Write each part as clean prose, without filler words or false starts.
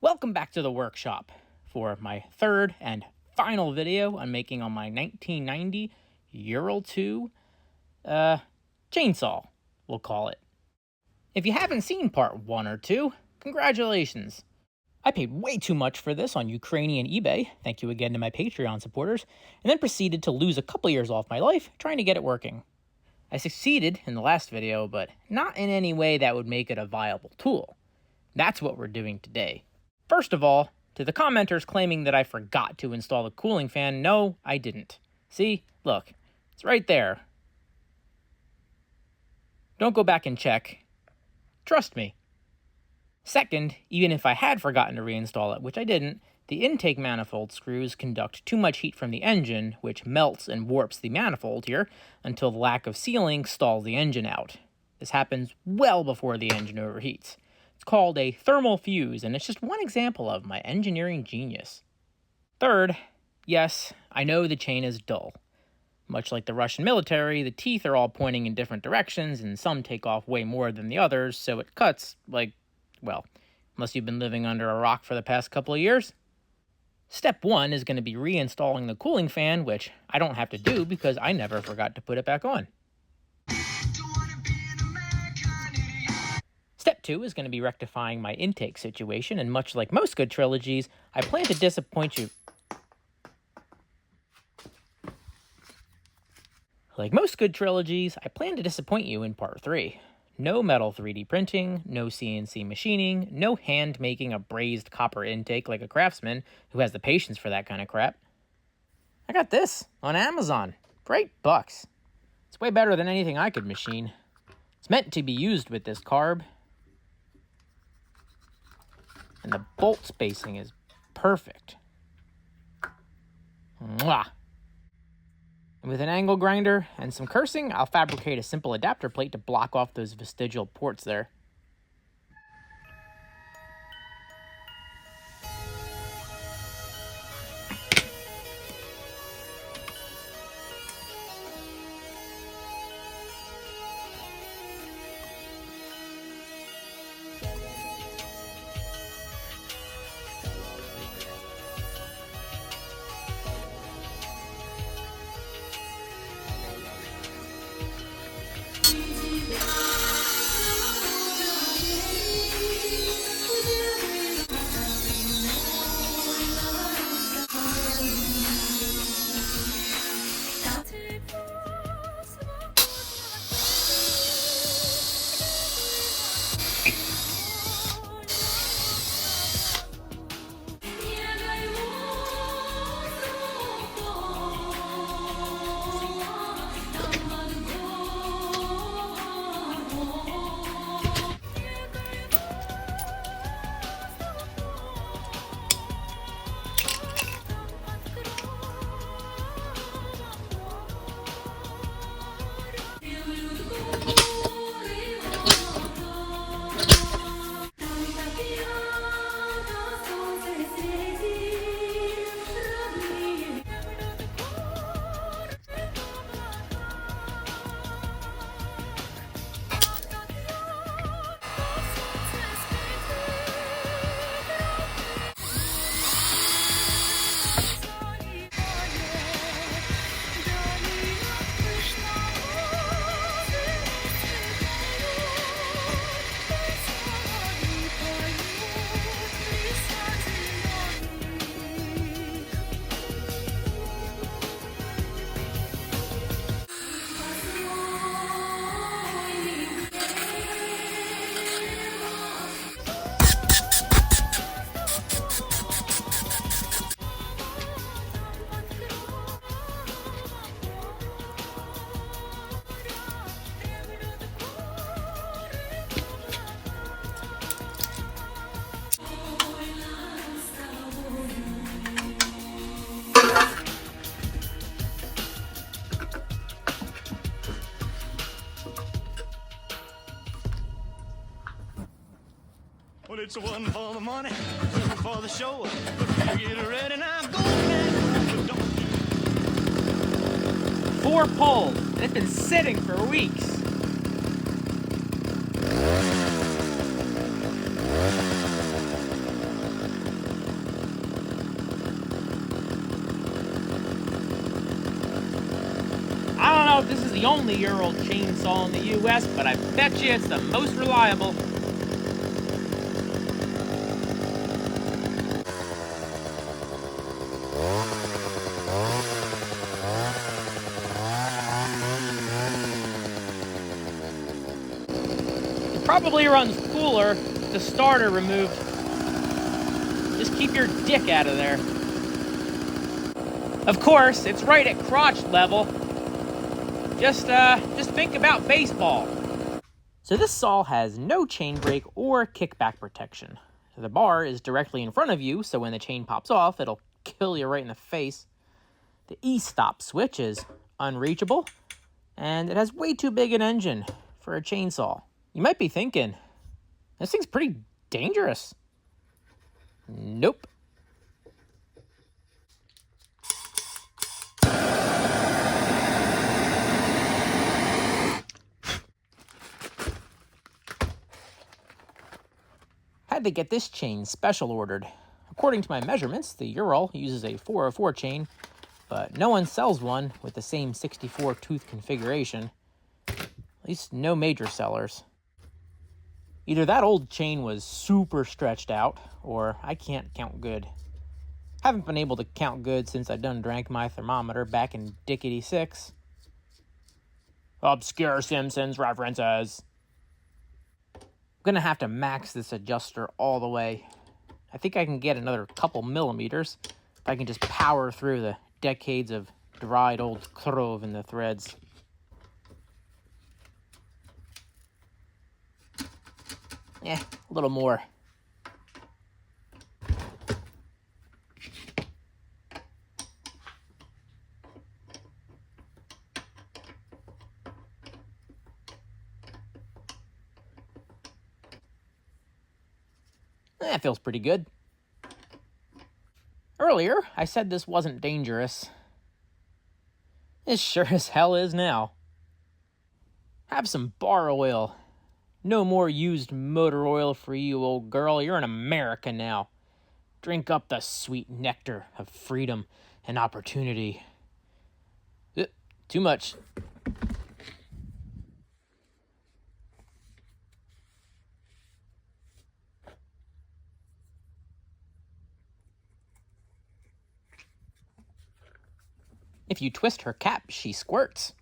Welcome back to the workshop for my third and final video I'm making on my 1990 Ural 2 chainsaw, we'll call it. If you haven't seen part 1 or 2, congratulations. I paid way too much for this on Ukrainian eBay, thank you again to my Patreon supporters, and then proceeded to lose a couple years off my life trying to get it working. I succeeded in the last video, but not in any way that would make it a viable tool. That's what we're doing today. First of all, to the commenters claiming that I forgot to install the cooling fan, no, I didn't. See? Look, it's right there. Don't go back and check. Trust me. Second, even if I had forgotten to reinstall it, which I didn't, the intake manifold screws conduct too much heat from the engine, which melts and warps the manifold here, until the lack of sealing stalls the engine out. This happens well before the engine overheats. It's called a thermal fuse, and it's just one example of my engineering genius. Third, yes, I know the chain is dull. Much like the Russian military, the teeth are all pointing in different directions, and some take off way more than the others, so it cuts, like, well, unless you've been living under a rock for the past couple of years. Step 1 is going to be reinstalling the cooling fan, which I don't have to do because I never forgot to put it back on. Step 2 is going to be rectifying my intake situation, and much like most good trilogies, I plan to disappoint you. Like most good trilogies, I plan to disappoint you in part 3. No metal 3D printing, no CNC machining, no hand making a brazed copper intake like a craftsman who has the patience for that kind of crap. I got this on Amazon for $8. It's way better than anything I could machine. It's meant to be used with this carb. And the bolt spacing is perfect. Mwah! And with an angle grinder and some cursing, I'll fabricate a simple adapter plate to block off those vestigial ports there. Well, it's one for the money, two for the show. But get ready now, go now. 4 poles, and it's been sitting for weeks. I don't know if this is the only Ural chainsaw in the US, but I bet you it's the most reliable. It probably runs cooler with the starter removed. Just keep your dick out of there. Of course, it's right at crotch level. Just think about baseball. So this saw has no chain brake or kickback protection. The bar is directly in front of you, so when the chain pops off, it'll kill you right in the face. The e-stop switch is unreachable, and it has way too big an engine for a chainsaw. You might be thinking, this thing's pretty dangerous. Nope. Had to get this chain special ordered. According to my measurements, the Ural uses a 404 chain, but no one sells one with the same 64 tooth configuration. At least no major sellers. Either that old chain was super stretched out, or I can't count good. Haven't been able to count good since I done drank my thermometer back in Dickety 6. Obscure Simpsons references. I'm gonna have to max this adjuster all the way. I think I can get another couple millimeters if I can just power through the decades of dried old clove in the threads. A little more. That feels pretty good. Earlier, I said this wasn't dangerous. It sure as hell is now. Have some bar oil. No more used motor oil for you, old girl. You're in America now. Drink up the sweet nectar of freedom and opportunity. Too much. If you twist her cap, she squirts.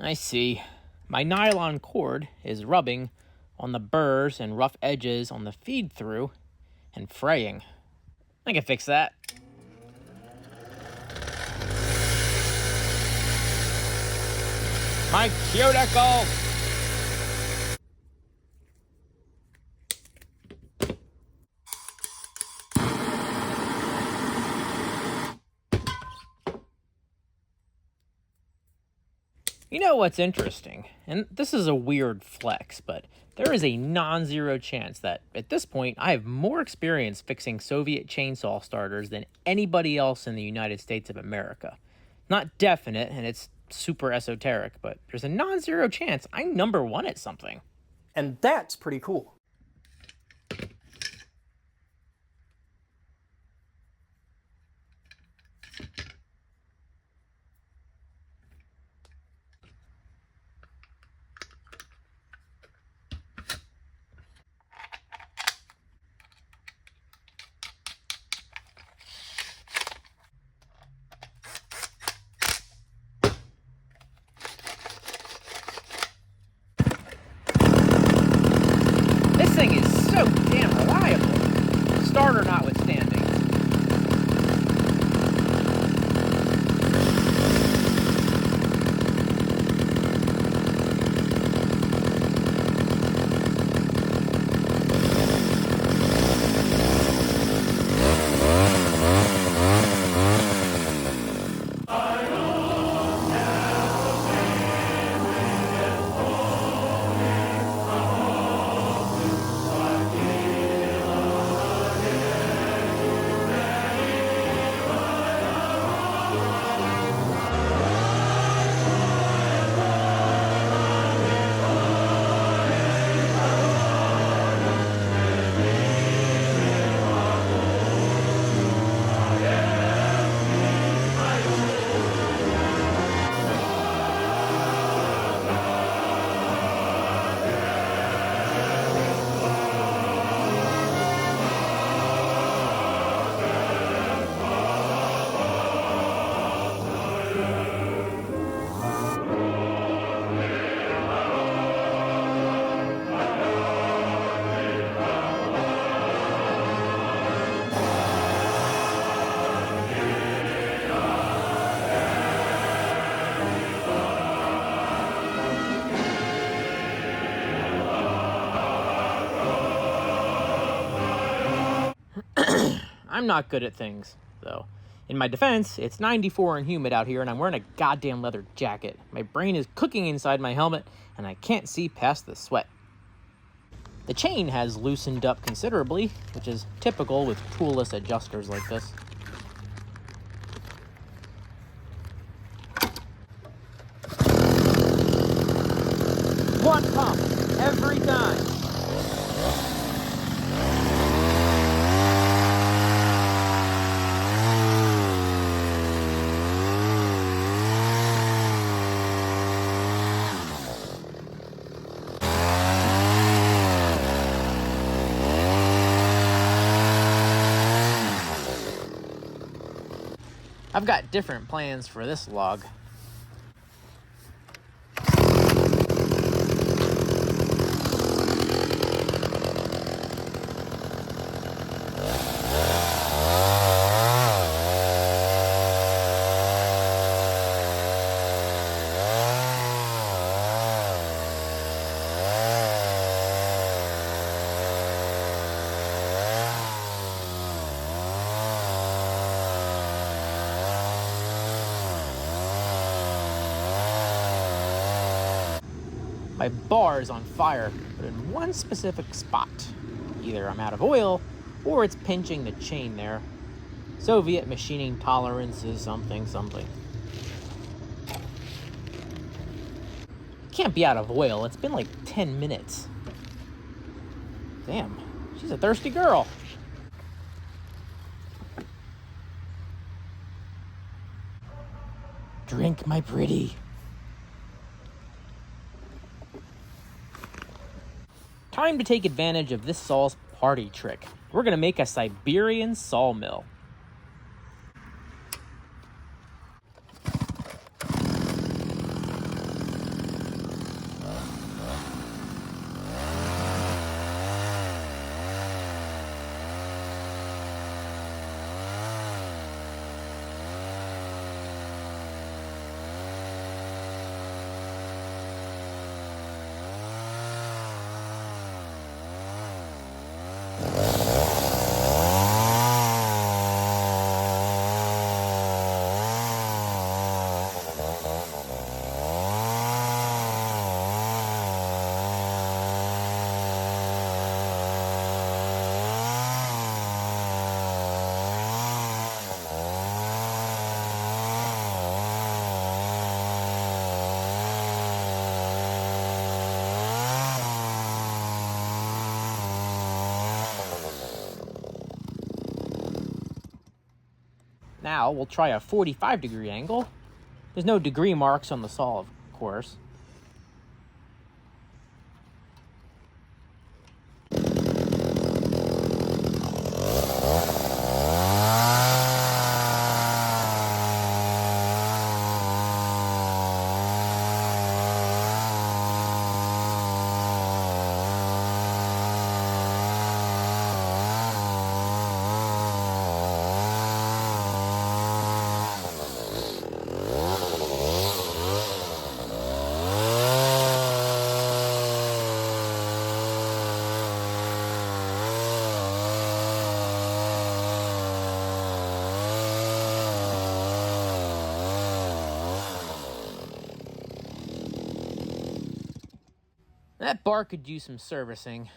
I see. My nylon cord is rubbing on the burrs and rough edges on the feed-through and fraying. I can fix that. My cuticle! You know what's interesting? And this is a weird flex, but there is a non-zero chance that, at this point, I have more experience fixing Soviet chainsaw starters than anybody else in the United States of America. Not definite, and it's super esoteric, but there's a non-zero chance I'm number one at something. And that's pretty cool. damn reliable. Starter notwithstanding. I'm not good at things, though. In my defense, it's 94 and humid out here, and I'm wearing a goddamn leather jacket. My brain is cooking inside my helmet, and I can't see past the sweat. The chain has loosened up considerably, which is typical with toolless adjusters like this. One pump, every time. I've got different plans for this log. My bar is on fire, but in one specific spot. Either I'm out of oil, or it's pinching the chain there. Soviet machining tolerance is something. Can't be out of oil, it's been like 10 minutes. Damn, she's a thirsty girl. Drink, my pretty. Time to take advantage of this saw's party trick. We're gonna make a Siberian sawmill. Now we'll try a 45-degree angle. There's no degree marks on the saw, of course. That bar could use some servicing.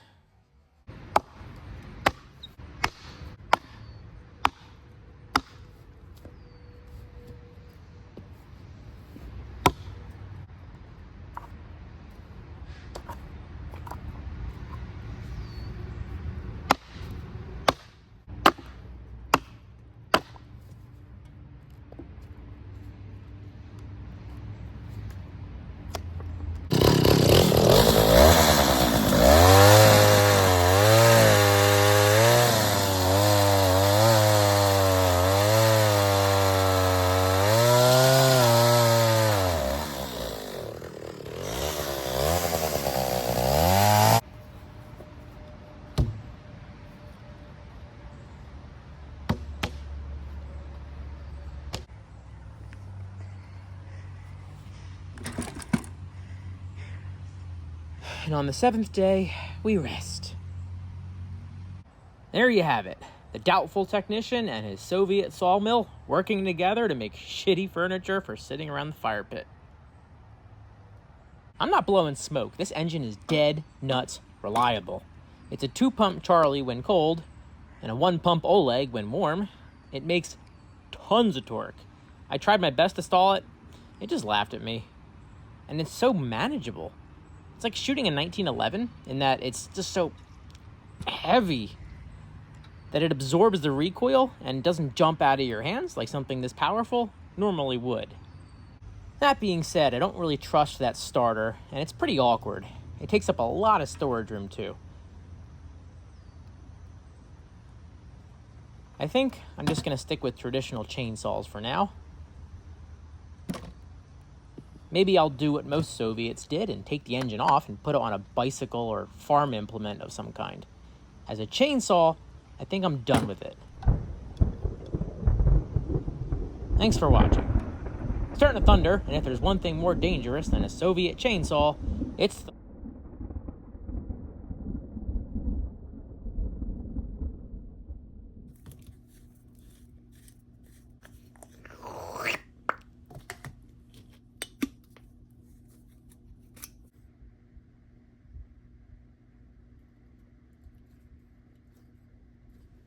And on the 7th day, we rest. There you have it. The doubtful technician and his Soviet sawmill working together to make shitty furniture for sitting around the fire pit. I'm not blowing smoke. This engine is dead nuts reliable. It's a 2-pump Charlie when cold, and a 1-pump Oleg when warm. It makes tons of torque. I tried my best to stall it. It just laughed at me. And it's so manageable. It's like shooting a 1911 in that it's just so heavy that it absorbs the recoil and doesn't jump out of your hands like something this powerful normally would. That being said, I don't really trust that starter, and it's pretty awkward. It takes up a lot of storage room too. I think I'm just going to stick with traditional chainsaws for now. Maybe I'll do what most Soviets did and take the engine off and put it on a bicycle or farm implement of some kind. As a chainsaw, I think I'm done with it. Thanks for watching. It's starting to thunder, and if there's one thing more dangerous than a Soviet chainsaw, it's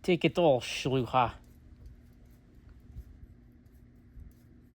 Take it all, Shluha.